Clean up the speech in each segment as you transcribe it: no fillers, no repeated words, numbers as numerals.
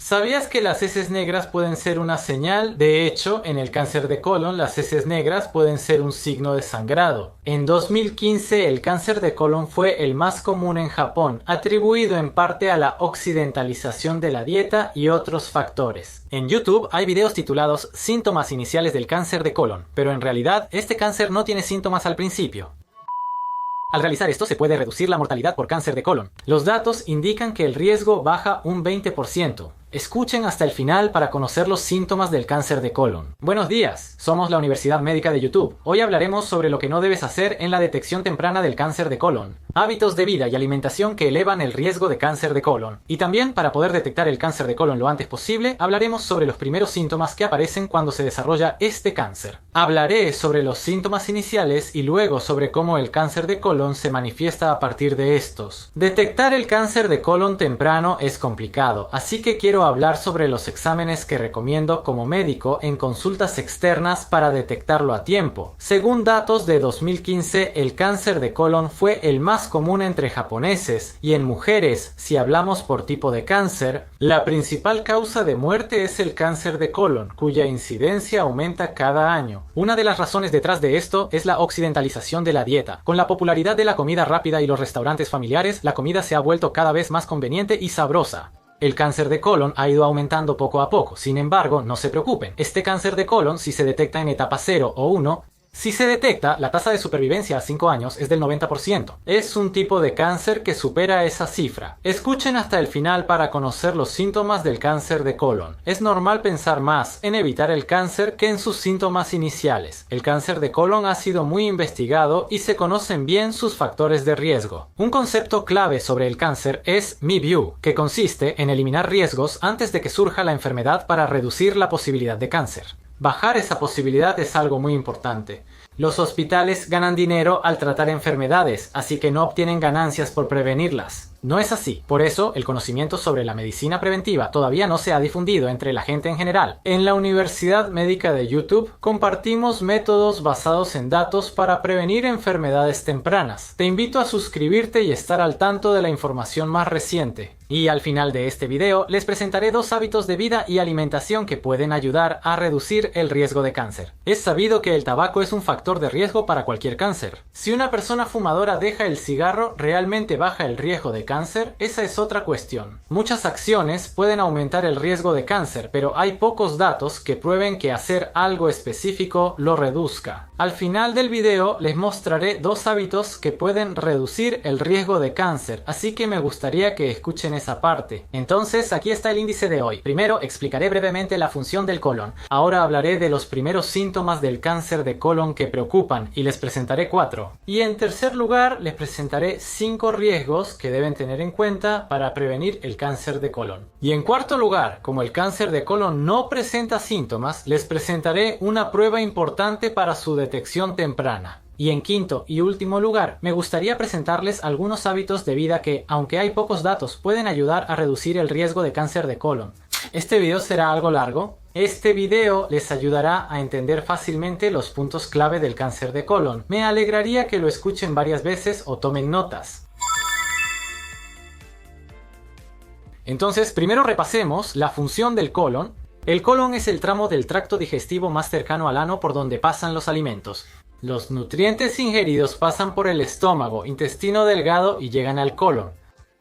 ¿Sabías que las heces negras pueden ser una señal? De hecho, en el cáncer de colon, las heces negras pueden ser un signo de sangrado. En 2015, el cáncer de colon fue el más común en Japón, atribuido en parte a la occidentalización de la dieta y otros factores. En YouTube hay videos titulados Síntomas iniciales del cáncer de colon, pero en realidad este cáncer no tiene síntomas al principio. Al realizar esto se puede reducir la mortalidad por cáncer de colon. Los datos indican que el riesgo baja un 20%. Escuchen hasta el final para conocer los síntomas del cáncer de colon. Buenos días, somos la Universidad Médica de YouTube. Hoy hablaremos sobre lo que no debes hacer en la detección temprana del cáncer de colon. Hábitos de vida y alimentación que elevan el riesgo de cáncer de colon. Y también, para poder detectar el cáncer de colon lo antes posible, hablaremos sobre los primeros síntomas que aparecen cuando se desarrolla este cáncer. Hablaré sobre los síntomas iniciales y luego sobre cómo el cáncer de colon se manifiesta a partir de estos. Detectar el cáncer de colon temprano es complicado, así que quiero hablar sobre los exámenes que recomiendo como médico en consultas externas para detectarlo a tiempo. Según datos de 2015, el cáncer de colon fue el más común entre japoneses y en mujeres, si hablamos por tipo de cáncer, la principal causa de muerte es el cáncer de colon, cuya incidencia aumenta cada año. Una de las razones detrás de esto es la occidentalización de la dieta. Con la popularidad de la comida rápida y los restaurantes familiares, la comida se ha vuelto cada vez más conveniente y sabrosa. El cáncer de colon ha ido aumentando poco a poco, sin embargo, no se preocupen. Este cáncer de colon, si se detecta en etapa 0 o 1, si se detecta, la tasa de supervivencia a 5 años es del 90%. Es un tipo de cáncer que supera esa cifra. Escuchen hasta el final para conocer los síntomas del cáncer de colon. Es normal pensar más en evitar el cáncer que en sus síntomas iniciales. El cáncer de colon ha sido muy investigado y se conocen bien sus factores de riesgo. Un concepto clave sobre el cáncer es MIVIU, que consiste en eliminar riesgos antes de que surja la enfermedad para reducir la posibilidad de cáncer. Bajar esa posibilidad es algo muy importante. Los hospitales ganan dinero al tratar enfermedades, así que no obtienen ganancias por prevenirlas. No es así. Por eso, el conocimiento sobre la medicina preventiva todavía no se ha difundido entre la gente en general. En la Universidad Médica de YouTube compartimos métodos basados en datos para prevenir enfermedades tempranas. Te invito a suscribirte y estar al tanto de la información más reciente. Y al final de este video les presentaré 2 hábitos de vida y alimentación que pueden ayudar a reducir el riesgo de cáncer. Es sabido que el tabaco es un factor de riesgo para cualquier cáncer. Si una persona fumadora deja el cigarro, ¿realmente baja el riesgo de cáncer? Esa es otra cuestión. Muchas acciones pueden aumentar el riesgo de cáncer, pero hay pocos datos que prueben que hacer algo específico lo reduzca. Al final del video les mostraré 2 hábitos que pueden reducir el riesgo de cáncer, así que me gustaría que escuchen esa parte. Entonces, aquí está el índice de hoy. Primero, explicaré brevemente la función del colon. Ahora hablaré de los primeros síntomas del cáncer de colon que preocupan y les presentaré 4. Y en tercer lugar, les presentaré 5 riesgos que deben tener en cuenta para prevenir el cáncer de colon. Y en cuarto lugar, como el cáncer de colon no presenta síntomas, les presentaré una prueba importante para su detección temprana. Y en quinto y último lugar, me gustaría presentarles algunos hábitos de vida que, aunque hay pocos datos, pueden ayudar a reducir el riesgo de cáncer de colon. Este video será algo largo. Este video les ayudará a entender fácilmente los puntos clave del cáncer de colon. Me alegraría que lo escuchen varias veces o tomen notas. Entonces, primero repasemos la función del colon. El colon es el tramo del tracto digestivo más cercano al ano por donde pasan los alimentos. Los nutrientes ingeridos pasan por el estómago, intestino delgado y llegan al colon.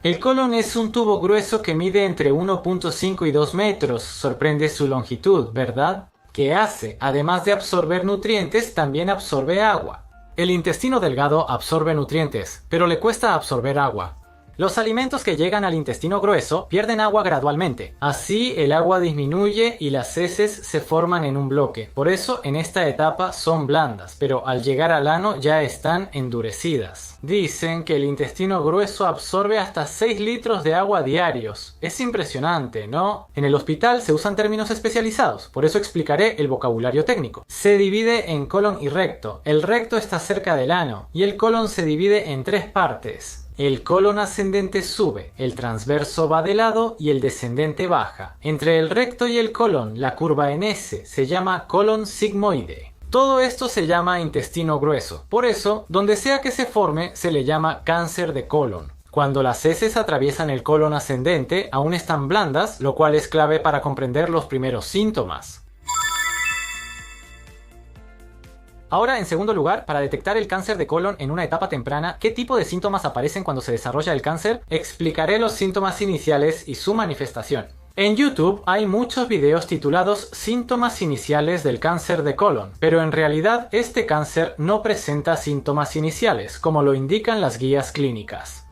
El colon es un tubo grueso que mide entre 1.5 y 2 metros. Sorprende su longitud, ¿verdad? ¿Qué hace? Además de absorber nutrientes, también absorbe agua. El intestino delgado absorbe nutrientes, pero le cuesta absorber agua. Los alimentos que llegan al intestino grueso pierden agua gradualmente. Así el agua disminuye y las heces se forman en un bloque. Por eso en esta etapa son blandas, pero al llegar al ano ya están endurecidas. Dicen que el intestino grueso absorbe hasta 6 litros de agua diarios. Es impresionante, ¿no? En el hospital se usan términos especializados, por eso explicaré el vocabulario técnico. Se divide en colon y recto. El recto está cerca del ano y el colon se divide en 3 partes. El colon ascendente sube, el transverso va de lado y el descendente baja. Entre el recto y el colon, la curva en S se llama colon sigmoide. Todo esto se llama intestino grueso. Por eso, donde sea que se forme, se le llama cáncer de colon. Cuando las heces atraviesan el colon ascendente, aún están blandas, lo cual es clave para comprender los primeros síntomas. Ahora, en segundo lugar, para detectar el cáncer de colon en una etapa temprana, ¿qué tipo de síntomas aparecen cuando se desarrolla el cáncer? Explicaré los síntomas iniciales y su manifestación. En YouTube hay muchos videos titulados Síntomas iniciales del cáncer de colon, pero en realidad este cáncer no presenta síntomas iniciales, como lo indican las guías clínicas.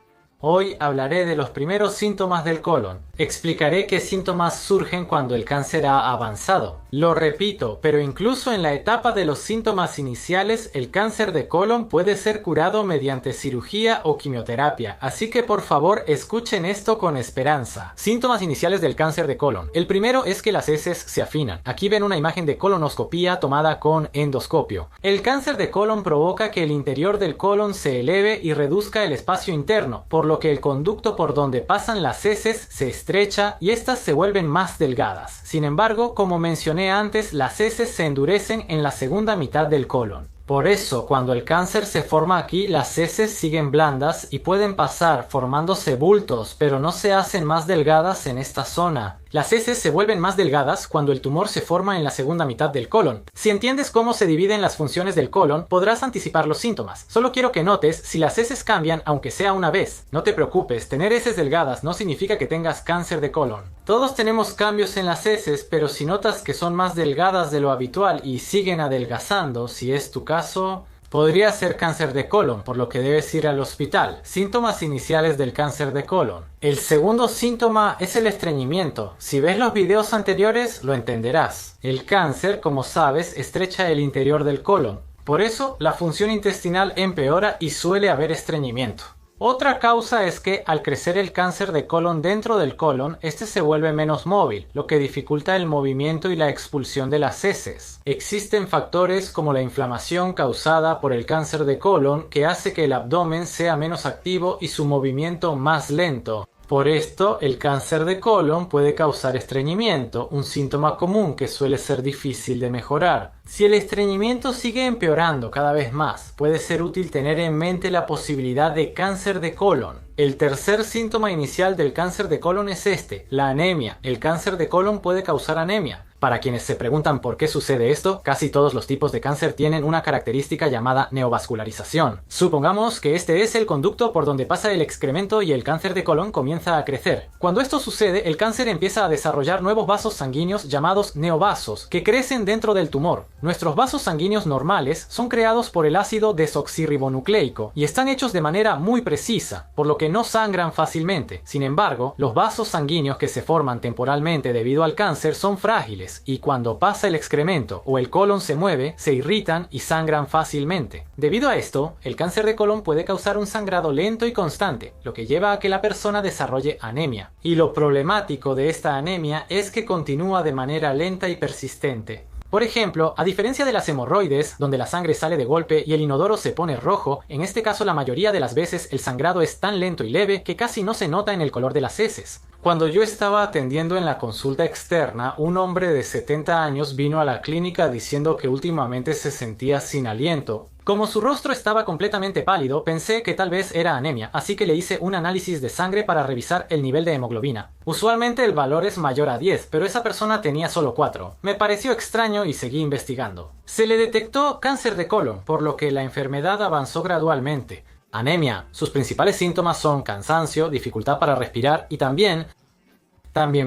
Hoy hablaré de los primeros síntomas del colon. Explicaré qué síntomas surgen cuando el cáncer ha avanzado. Lo repito, pero incluso en la etapa de los síntomas iniciales, el cáncer de colon puede ser curado mediante cirugía o quimioterapia, así que por favor escuchen esto con esperanza. Síntomas iniciales del cáncer de colon. El primero es que las heces se afinan. Aquí ven una imagen de colonoscopía tomada con endoscopio. El cáncer de colon provoca que el interior del colon se eleve y reduzca el espacio interno, por lo que el conducto por donde pasan las heces se estrecha y estas se vuelven más delgadas. Sin embargo, como mencioné antes, las heces se endurecen en la segunda mitad del colon. Por eso, cuando el cáncer se forma aquí, las heces siguen blandas y pueden pasar formándose bultos, pero no se hacen más delgadas en esta zona. Las heces se vuelven más delgadas cuando el tumor se forma en la segunda mitad del colon. Si entiendes cómo se dividen las funciones del colon, podrás anticipar los síntomas. Solo quiero que notes si las heces cambian, aunque sea una vez. No te preocupes, tener heces delgadas no significa que tengas cáncer de colon. Todos tenemos cambios en las heces, pero si notas que son más delgadas de lo habitual y siguen adelgazando, si es tu caso, podría ser cáncer de colon, por lo que debes ir al hospital. Síntomas iniciales del cáncer de colon. El segundo síntoma es el estreñimiento. Si ves los videos anteriores, lo entenderás. El cáncer, como sabes, estrecha el interior del colon. Por eso, la función intestinal empeora y suele haber estreñimiento. Otra causa es que al crecer el cáncer de colon dentro del colon, este se vuelve menos móvil, lo que dificulta el movimiento y la expulsión de las heces. Existen factores como la inflamación causada por el cáncer de colon que hace que el abdomen sea menos activo y su movimiento más lento. Por esto, el cáncer de colon puede causar estreñimiento, un síntoma común que suele ser difícil de mejorar. Si el estreñimiento sigue empeorando cada vez más, puede ser útil tener en mente la posibilidad de cáncer de colon. El tercer síntoma inicial del cáncer de colon es la anemia. El cáncer de colon puede causar anemia. Para quienes se preguntan por qué sucede esto, casi todos los tipos de cáncer tienen una característica llamada neovascularización. Supongamos que este es el conducto por donde pasa el excremento y el cáncer de colon comienza a crecer. Cuando esto sucede, el cáncer empieza a desarrollar nuevos vasos sanguíneos llamados neovasos, que crecen dentro del tumor. Nuestros vasos sanguíneos normales son creados por el ácido desoxirribonucleico y están hechos de manera muy precisa, por lo que no sangran fácilmente. Sin embargo, los vasos sanguíneos que se forman temporalmente debido al cáncer son frágiles y cuando pasa el excremento o el colon se mueve, se irritan y sangran fácilmente. Debido a esto, el cáncer de colon puede causar un sangrado lento y constante, lo que lleva a que la persona desarrolle anemia. Y lo problemático de esta anemia es que continúa de manera lenta y persistente. Por ejemplo, a diferencia de las hemorroides, donde la sangre sale de golpe y el inodoro se pone rojo, en este caso la mayoría de las veces el sangrado es tan lento y leve que casi no se nota en el color de las heces. Cuando yo estaba atendiendo en la consulta externa, un hombre de 70 años vino a la clínica diciendo que últimamente se sentía sin aliento. Como su rostro estaba completamente pálido, pensé que tal vez era anemia, así que le hice un análisis de sangre para revisar el nivel de hemoglobina. Usualmente el valor es mayor a 10, pero esa persona tenía solo 4. Me pareció extraño y seguí investigando. Se le detectó cáncer de colon, por lo que la enfermedad avanzó gradualmente. Anemia. Sus principales síntomas son cansancio, dificultad para respirar y también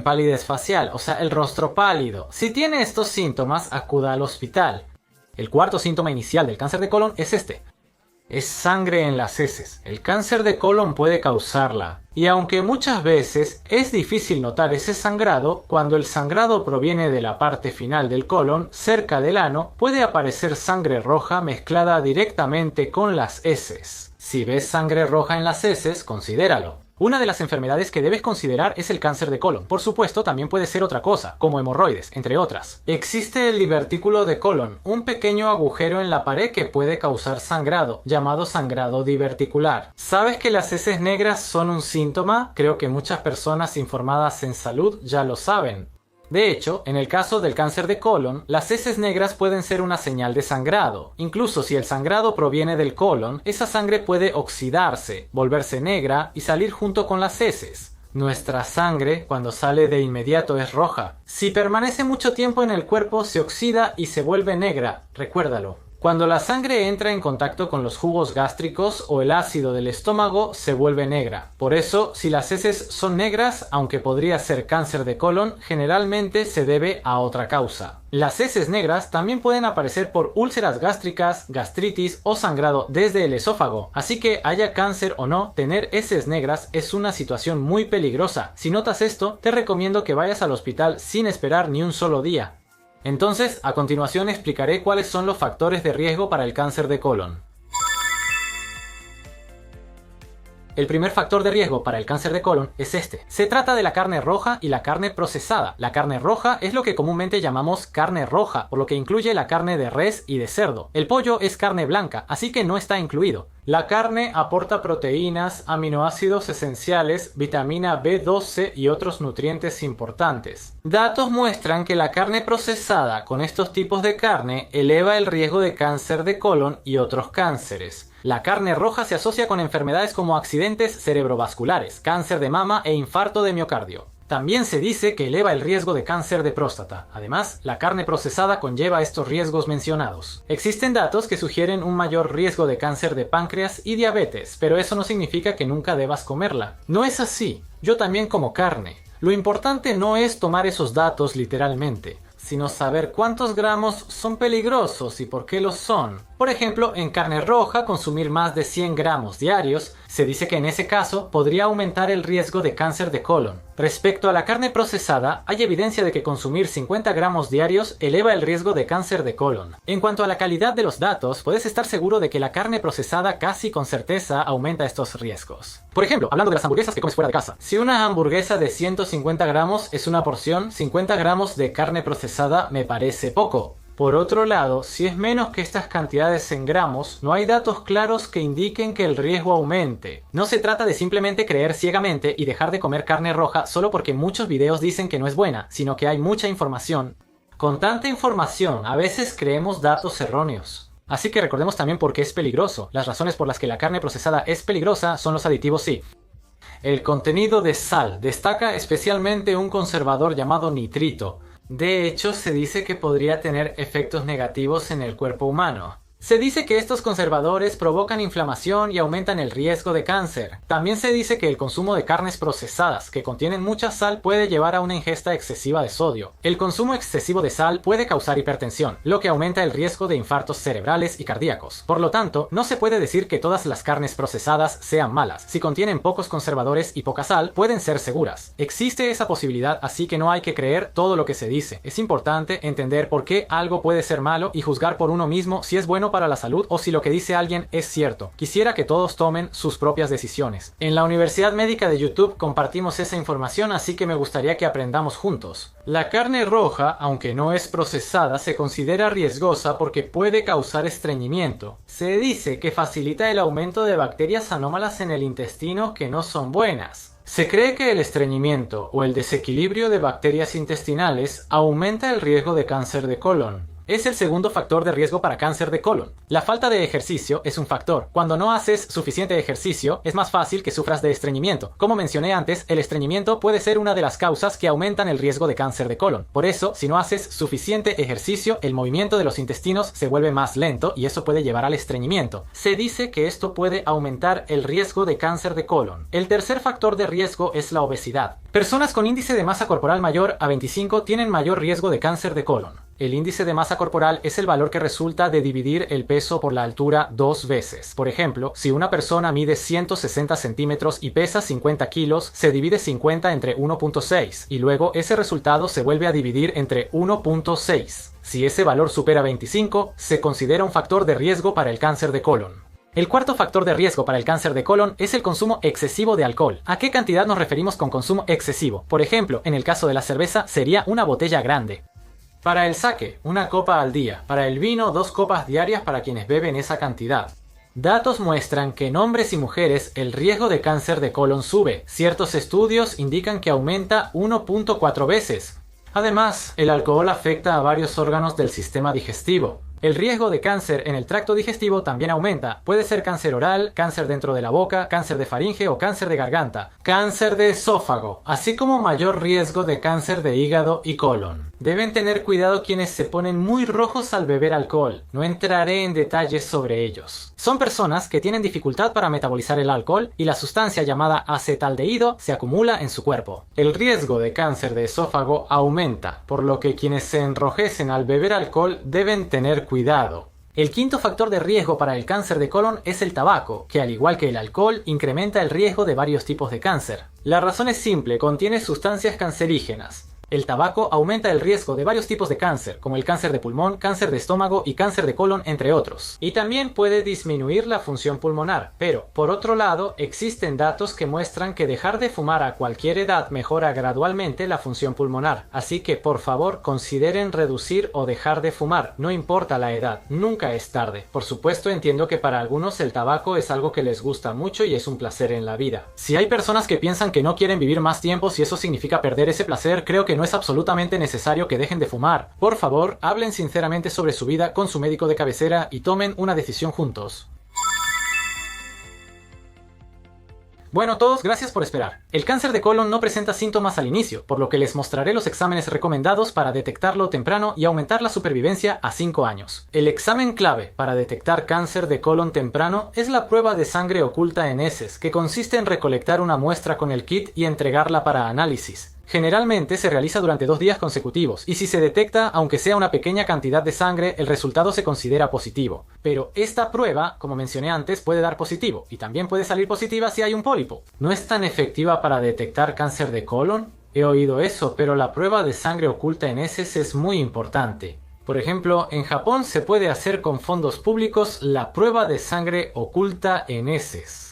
palidez facial, o sea, el rostro pálido. Si tiene estos síntomas, acuda al hospital. El cuarto síntoma inicial del cáncer de colon es es sangre en las heces. El cáncer de colon puede causarla. Y aunque muchas veces es difícil notar ese sangrado, cuando el sangrado proviene de la parte final del colon, cerca del ano, puede aparecer sangre roja mezclada directamente con las heces. Si ves sangre roja en las heces, considéralo. Una de las enfermedades que debes considerar es el cáncer de colon. Por supuesto, también puede ser otra cosa, como hemorroides, entre otras. Existe el divertículo de colon, un pequeño agujero en la pared que puede causar sangrado, llamado sangrado diverticular. ¿Sabes que las heces negras son un síntoma? Creo que muchas personas informadas en salud ya lo saben. De hecho, en el caso del cáncer de colon, las heces negras pueden ser una señal de sangrado. Incluso si el sangrado proviene del colon, esa sangre puede oxidarse, volverse negra y salir junto con las heces. Nuestra sangre, cuando sale de inmediato, es roja. Si permanece mucho tiempo en el cuerpo, se oxida y se vuelve negra, recuérdalo. Cuando la sangre entra en contacto con los jugos gástricos o el ácido del estómago, se vuelve negra. Por eso, si las heces son negras, aunque podría ser cáncer de colon, generalmente se debe a otra causa. Las heces negras también pueden aparecer por úlceras gástricas, gastritis o sangrado desde el esófago. Así que haya cáncer o no, tener heces negras es una situación muy peligrosa. Si notas esto, te recomiendo que vayas al hospital sin esperar ni un solo día. Entonces, a continuación explicaré cuáles son los factores de riesgo para el cáncer de colon. El primer factor de riesgo para el cáncer de colon es este. Se trata de la carne roja y la carne procesada. La carne roja es lo que comúnmente llamamos carne roja, por lo que incluye la carne de res y de cerdo. El pollo es carne blanca, así que no está incluido. La carne aporta proteínas, aminoácidos esenciales, vitamina B12 y otros nutrientes importantes. Datos muestran que la carne procesada con estos tipos de carne eleva el riesgo de cáncer de colon y otros cánceres. La carne roja se asocia con enfermedades como accidentes cerebrovasculares, cáncer de mama e infarto de miocardio. También se dice que eleva el riesgo de cáncer de próstata. Además, la carne procesada conlleva estos riesgos mencionados. Existen datos que sugieren un mayor riesgo de cáncer de páncreas y diabetes, pero eso no significa que nunca debas comerla. No es así. Yo también como carne. Lo importante no es tomar esos datos literalmente, sino saber cuántos gramos son peligrosos y por qué lo son. Por ejemplo, en carne roja, consumir más de 100 gramos diarios, se dice que en ese caso podría aumentar el riesgo de cáncer de colon. Respecto a la carne procesada, hay evidencia de que consumir 50 gramos diarios eleva el riesgo de cáncer de colon. En cuanto a la calidad de los datos, puedes estar seguro de que la carne procesada casi con certeza aumenta estos riesgos. Por ejemplo, hablando de las hamburguesas que comes fuera de casa. Si una hamburguesa de 150 gramos es una porción, 50 gramos de carne procesada me parece poco. Por otro lado, si es menos que estas cantidades en gramos, no hay datos claros que indiquen que el riesgo aumente. No se trata de simplemente creer ciegamente y dejar de comer carne roja solo porque muchos videos dicen que no es buena, sino que hay mucha información. Con tanta información, a veces creemos datos erróneos. Así que recordemos también por qué es peligroso. Las razones por las que la carne procesada es peligrosa son los aditivos sí. El contenido de sal destaca especialmente un conservador llamado nitrito. De hecho, se dice que podría tener efectos negativos en el cuerpo humano. Se dice que estos conservadores provocan inflamación y aumentan el riesgo de cáncer. También se dice que el consumo de carnes procesadas que contienen mucha sal puede llevar a una ingesta excesiva de sodio. El consumo excesivo de sal puede causar hipertensión, lo que aumenta el riesgo de infartos cerebrales y cardíacos. Por lo tanto, no se puede decir que todas las carnes procesadas sean malas. Si contienen pocos conservadores y poca sal, pueden ser seguras. Existe esa posibilidad, así que no hay que creer todo lo que se dice. Es importante entender por qué algo puede ser malo y juzgar por uno mismo si es bueno para la salud o si lo que dice alguien es cierto. Quisiera que todos tomen sus propias decisiones. En la Universidad Médica de YouTube compartimos esa información, así que me gustaría que aprendamos juntos. La carne roja, aunque no es procesada, se considera riesgosa porque puede causar estreñimiento. Se dice que facilita el aumento de bacterias anómalas en el intestino que no son buenas. Se cree que el estreñimiento o el desequilibrio de bacterias intestinales aumenta el riesgo de cáncer de colon. Es el segundo factor de riesgo para cáncer de colon. La falta de ejercicio es un factor. Cuando no haces suficiente ejercicio, es más fácil que sufras de estreñimiento. Como mencioné antes, el estreñimiento puede ser una de las causas que aumentan el riesgo de cáncer de colon. Por eso, si no haces suficiente ejercicio, el movimiento de los intestinos se vuelve más lento y eso puede llevar al estreñimiento. Se dice que esto puede aumentar el riesgo de cáncer de colon. El tercer factor de riesgo es la obesidad. Personas con índice de masa corporal mayor a 25 tienen mayor riesgo de cáncer de colon. El índice de masa corporal es el valor que resulta de dividir el peso por la altura 2 veces. Por ejemplo, si una persona mide 160 centímetros y pesa 50 kilos, se divide 50 entre 1.6 y luego ese resultado se vuelve a dividir entre 1.6. Si ese valor supera 25, se considera un factor de riesgo para el cáncer de colon. El cuarto factor de riesgo para el cáncer de colon es el consumo excesivo de alcohol. ¿A qué cantidad nos referimos con consumo excesivo? Por ejemplo, en el caso de la cerveza sería una botella grande. Para el sake, una copa al día. Para el vino, 2 copas diarias para quienes beben esa cantidad. Datos muestran que en hombres y mujeres el riesgo de cáncer de colon sube. Ciertos estudios indican que aumenta 1.4 veces. Además, el alcohol afecta a varios órganos del sistema digestivo. El riesgo de cáncer en el tracto digestivo también aumenta. Puede ser cáncer oral, cáncer dentro de la boca, cáncer de faringe o cáncer de garganta, cáncer de esófago, así como mayor riesgo de cáncer de hígado y colon. Deben tener cuidado quienes se ponen muy rojos al beber alcohol. No entraré en detalles sobre ellos. Son personas que tienen dificultad para metabolizar el alcohol y la sustancia llamada acetaldehído se acumula en su cuerpo. El riesgo de cáncer de esófago aumenta, por lo que quienes se enrojecen al beber alcohol deben tener cuidado. El quinto factor de riesgo para el cáncer de colon es el tabaco, que al igual que el alcohol incrementa el riesgo de varios tipos de cáncer. La razón es simple, contiene sustancias cancerígenas. El tabaco aumenta el riesgo de varios tipos de cáncer, como el cáncer de pulmón, cáncer de estómago y cáncer de colon, entre otros. Y también puede disminuir la función pulmonar, pero, por otro lado, existen datos que muestran que dejar de fumar a cualquier edad mejora gradualmente la función pulmonar. Así que, por favor, consideren reducir o dejar de fumar, no importa la edad, nunca es tarde. Por supuesto, entiendo que para algunos el tabaco es algo que les gusta mucho y es un placer en la vida. Si hay personas que piensan que no quieren vivir más tiempo si eso significa perder ese placer, creo que no es absolutamente necesario que dejen de fumar. Por favor, hablen sinceramente sobre su vida con su médico de cabecera y tomen una decisión juntos. Bueno todos, gracias por esperar. El cáncer de colon no presenta síntomas al inicio, por lo que les mostraré los exámenes recomendados para detectarlo temprano y aumentar la supervivencia a 5 años. El examen clave para detectar cáncer de colon temprano es la prueba de sangre oculta en heces, que consiste en recolectar una muestra con el kit y entregarla para análisis. Generalmente se realiza durante 2 días consecutivos y si se detecta, aunque sea una pequeña cantidad de sangre, el resultado se considera positivo. Pero esta prueba, como mencioné antes, puede dar positivo y también puede salir positiva si hay un pólipo. ¿No es tan efectiva para detectar cáncer de colon? He oído eso, pero la prueba de sangre oculta en heces es muy importante. Por ejemplo, en Japón se puede hacer con fondos públicos la prueba de sangre oculta en heces.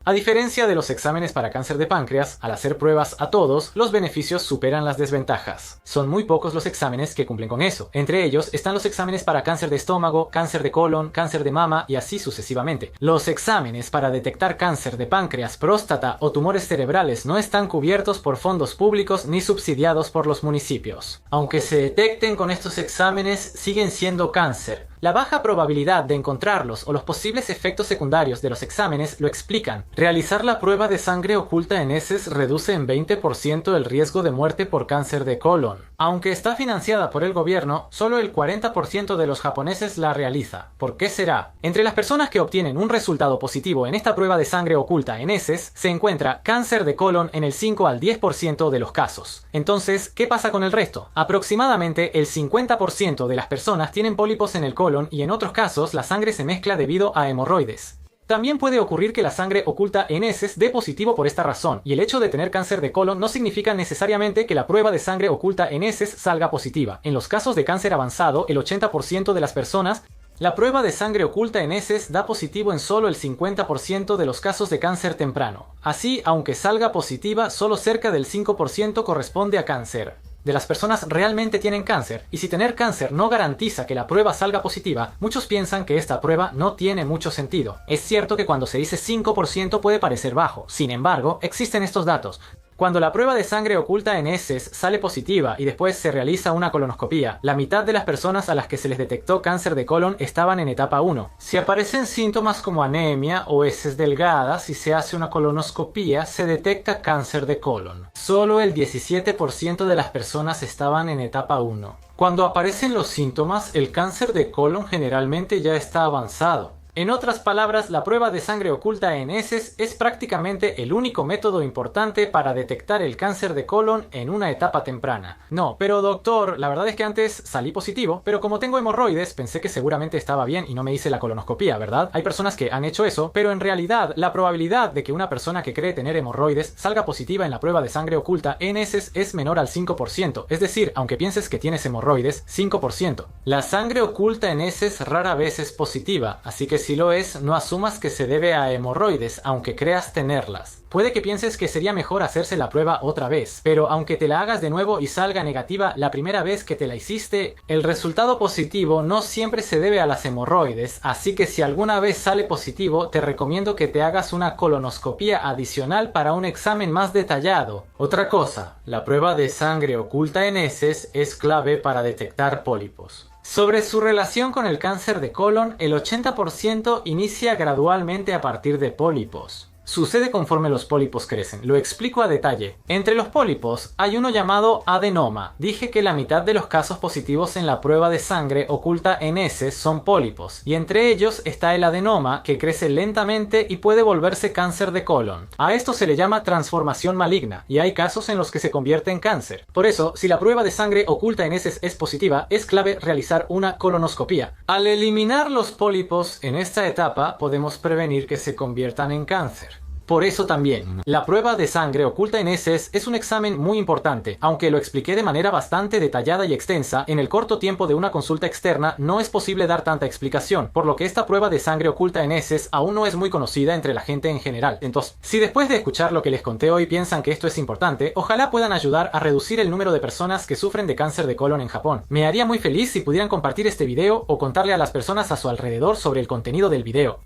A diferencia de los exámenes para cáncer de páncreas, al hacer pruebas a todos, los beneficios superan las desventajas. Son muy pocos los exámenes que cumplen con eso. Entre ellos están los exámenes para cáncer de estómago, cáncer de colon, cáncer de mama y así sucesivamente. Los exámenes para detectar cáncer de páncreas, próstata o tumores cerebrales no están cubiertos por fondos públicos ni subsidiados por los municipios. Aunque se detecten con estos exámenes, siguen siendo cáncer. La baja probabilidad de encontrarlos o los posibles efectos secundarios de los exámenes lo explican. Realizar la prueba de sangre oculta en heces reduce en 20% el riesgo de muerte por cáncer de colon. Aunque está financiada por el gobierno, solo el 40% de los japoneses la realiza. ¿Por qué será? Entre las personas que obtienen un resultado positivo en esta prueba de sangre oculta en heces, se encuentra cáncer de colon en el 5 al 10% de los casos. Entonces, ¿qué pasa con el resto? Aproximadamente el 50% de las personas tienen pólipos en el colon y en otros casos la sangre se mezcla debido a hemorroides. También puede ocurrir que la sangre oculta en heces dé positivo por esta razón, y el hecho de tener cáncer de colon no significa necesariamente que la prueba de sangre oculta en heces salga positiva. En los casos de cáncer avanzado, el 80% de las personas, la prueba de sangre oculta en heces da positivo en solo el 50% de los casos de cáncer temprano. Así, aunque salga positiva, solo cerca del 5% corresponde a cáncer. De las personas realmente tienen cáncer, y si tener cáncer no garantiza que la prueba salga positiva, muchos piensan que esta prueba no tiene mucho sentido. Es cierto que cuando se dice 5% puede parecer bajo, sin embargo, existen estos datos. Cuando la prueba de sangre oculta en heces sale positiva y después se realiza una colonoscopía, la mitad de las personas a las que se les detectó cáncer de colon estaban en etapa 1. Si aparecen síntomas como anemia o heces delgadas y se hace una colonoscopía, se detecta cáncer de colon. Solo el 17% de las personas estaban en etapa 1. Cuando aparecen los síntomas, el cáncer de colon generalmente ya está avanzado. En otras palabras, la prueba de sangre oculta en heces es prácticamente el único método importante para detectar el cáncer de colon en una etapa temprana. No, pero doctor, la verdad es que antes salí positivo, pero como tengo hemorroides, pensé que seguramente estaba bien y no me hice la colonoscopía, ¿verdad? Hay personas que han hecho eso, pero en realidad la probabilidad de que una persona que cree tener hemorroides salga positiva en la prueba de sangre oculta en heces es menor al 5%, es decir, aunque pienses que tienes hemorroides, 5%. La sangre oculta en heces rara vez es positiva, así que si lo es, no asumas que se debe a hemorroides, aunque creas tenerlas. Puede que pienses que sería mejor hacerse la prueba otra vez, pero aunque te la hagas de nuevo y salga negativa la primera vez que te la hiciste, el resultado positivo no siempre se debe a las hemorroides, así que si alguna vez sale positivo, te recomiendo que te hagas una colonoscopia adicional para un examen más detallado. Otra cosa, la prueba de sangre oculta en heces es clave para detectar pólipos. Sobre su relación con el cáncer de colon, el 80% inicia gradualmente a partir de pólipos. Sucede conforme los pólipos crecen. Lo explico a detalle. Entre los pólipos hay uno llamado adenoma. Dije que la mitad de los casos positivos en la prueba de sangre oculta en heces son pólipos, y entre ellos está el adenoma, que crece lentamente y puede volverse cáncer de colon. A esto se le llama transformación maligna, y hay casos en los que se convierte en cáncer. Por eso, si la prueba de sangre oculta en heces es positiva, es clave realizar una colonoscopia. Al eliminar los pólipos en esta etapa, podemos prevenir que se conviertan en cáncer. Por eso también, la prueba de sangre oculta en heces es un examen muy importante. Aunque lo expliqué de manera bastante detallada y extensa, en el corto tiempo de una consulta externa no es posible dar tanta explicación, por lo que esta prueba de sangre oculta en heces aún no es muy conocida entre la gente en general. Entonces, si después de escuchar lo que les conté hoy piensan que esto es importante, ojalá puedan ayudar a reducir el número de personas que sufren de cáncer de colon en Japón. Me haría muy feliz si pudieran compartir este video o contarle a las personas a su alrededor sobre el contenido del video.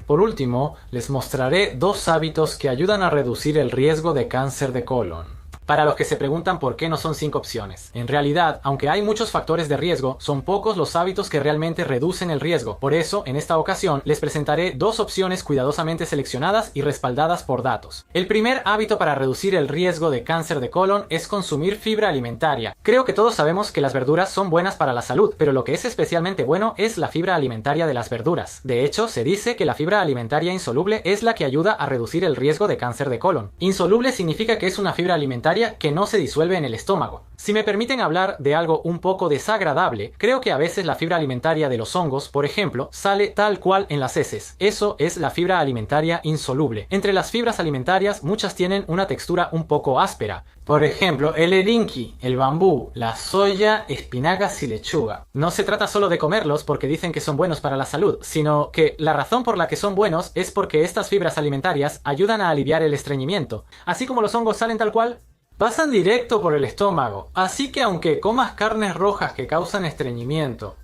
Por último, les mostraré 2 hábitos que ayudan a reducir el riesgo de cáncer de colon. Para los que se preguntan por qué no son 5 opciones. En realidad, aunque hay muchos factores de riesgo, son pocos los hábitos que realmente reducen el riesgo. Por eso, en esta ocasión, les presentaré 2 opciones cuidadosamente seleccionadas y respaldadas por datos. El primer hábito para reducir el riesgo de cáncer de colon es consumir fibra alimentaria. Creo que todos sabemos que las verduras son buenas para la salud, pero lo que es especialmente bueno es la fibra alimentaria de las verduras. De hecho, se dice que la fibra alimentaria insoluble es la que ayuda a reducir el riesgo de cáncer de colon. Insoluble significa que es una fibra alimentaria que no se disuelve en el estómago. Si me permiten hablar de algo un poco desagradable, creo que a veces la fibra alimentaria de los hongos, por ejemplo, sale tal cual en las heces. Eso es la fibra alimentaria insoluble. Entre las fibras alimentarias, muchas tienen una textura un poco áspera. Por ejemplo, el erinki, el bambú, la soya, espinacas y lechuga. No se trata solo de comerlos porque dicen que son buenos para la salud, sino que la razón por la que son buenos es porque estas fibras alimentarias ayudan a aliviar el estreñimiento. Así como los hongos salen tal cual, pasan directo por el estómago, así que aunque comas carnes rojas que causan estreñimiento,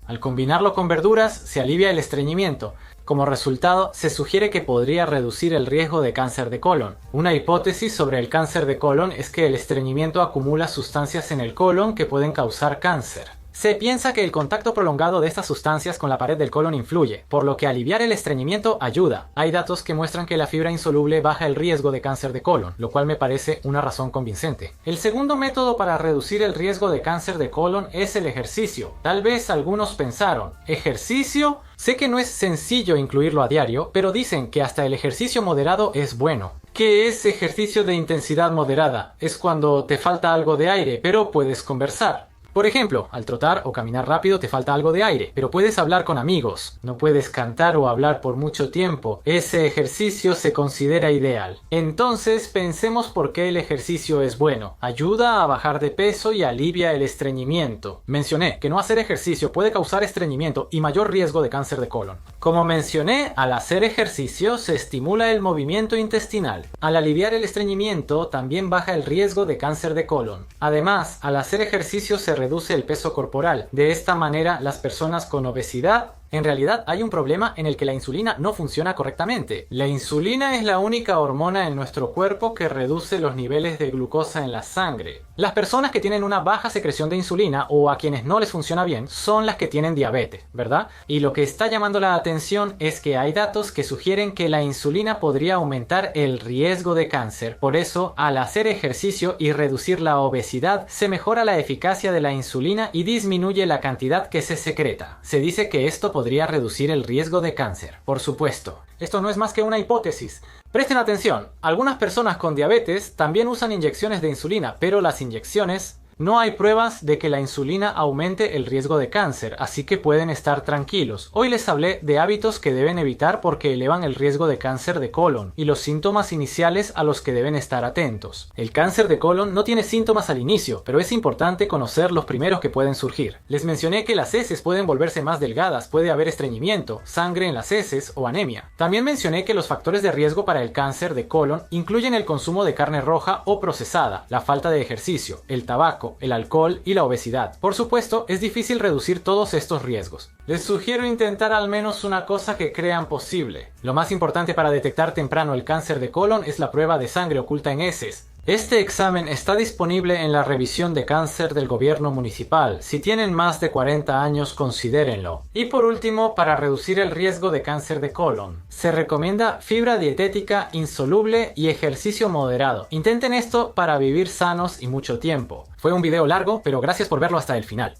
al combinarlo con verduras se alivia el estreñimiento. Como resultado, se sugiere que podría reducir el riesgo de cáncer de colon. Una hipótesis sobre el cáncer de colon es que el estreñimiento acumula sustancias en el colon que pueden causar cáncer. Se piensa que el contacto prolongado de estas sustancias con la pared del colon influye, por lo que aliviar el estreñimiento ayuda. Hay datos que muestran que la fibra insoluble baja el riesgo de cáncer de colon, lo cual me parece una razón convincente. El segundo método para reducir el riesgo de cáncer de colon es el ejercicio. Tal vez algunos pensaron, ¿ejercicio? Sé que no es sencillo incluirlo a diario, pero dicen que hasta el ejercicio moderado es bueno. ¿Qué es ejercicio de intensidad moderada? Es cuando te falta algo de aire, pero puedes conversar. Por ejemplo, al trotar o caminar rápido te falta algo de aire, pero puedes hablar con amigos. No puedes cantar o hablar por mucho tiempo. Ese ejercicio se considera ideal. Entonces, pensemos por qué el ejercicio es bueno. Ayuda a bajar de peso y alivia el estreñimiento. Mencioné que no hacer ejercicio puede causar estreñimiento y mayor riesgo de cáncer de colon. Como mencioné, al hacer ejercicio se estimula el movimiento intestinal. Al aliviar el estreñimiento, también baja el riesgo de cáncer de colon. Además, al hacer ejercicio se reduce el peso corporal. De esta manera, las personas con obesidad, en realidad hay un problema en el que la insulina no funciona correctamente. La insulina es la única hormona en nuestro cuerpo que reduce los niveles de glucosa en la sangre. Las personas que tienen una baja secreción de insulina o a quienes no les funciona bien son las que tienen diabetes, ¿verdad? Y lo que está llamando la atención es que hay datos que sugieren que la insulina podría aumentar el riesgo de cáncer. Por eso, al hacer ejercicio y reducir la obesidad, se mejora la eficacia de la insulina y disminuye la cantidad que se secreta. Se dice que esto podría reducir el riesgo de cáncer. Por supuesto, esto no es más que una hipótesis. Presten atención, algunas personas con diabetes también usan inyecciones de insulina, pero las inyecciones No hay pruebas de que la insulina aumente el riesgo de cáncer, así que pueden estar tranquilos. Hoy les hablé de hábitos que deben evitar porque elevan el riesgo de cáncer de colon y los síntomas iniciales a los que deben estar atentos. El cáncer de colon no tiene síntomas al inicio, pero es importante conocer los primeros que pueden surgir. Les mencioné que las heces pueden volverse más delgadas, puede haber estreñimiento, sangre en las heces o anemia. También mencioné que los factores de riesgo para el cáncer de colon incluyen el consumo de carne roja o procesada, la falta de ejercicio, el tabaco, el alcohol y la obesidad. Por supuesto, es difícil reducir todos estos riesgos. Les sugiero intentar al menos una cosa que crean posible. Lo más importante para detectar temprano el cáncer de colon es la prueba de sangre oculta en heces. Este examen está disponible en la revisión de cáncer del gobierno municipal. Si tienen más de 40 años, considérenlo. Y por último, para reducir el riesgo de cáncer de colon, se recomienda fibra dietética insoluble y ejercicio moderado. Intenten esto para vivir sanos y mucho tiempo. Fue un video largo, pero gracias por verlo hasta el final.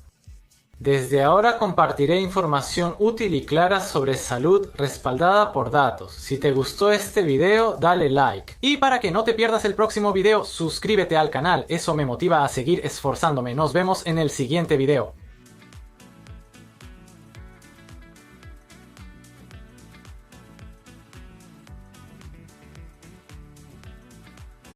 Desde ahora compartiré información útil y clara sobre salud respaldada por datos. Si te gustó este video, dale like. Y para que no te pierdas el próximo video, suscríbete al canal. Eso me motiva a seguir esforzándome. Nos vemos en el siguiente video.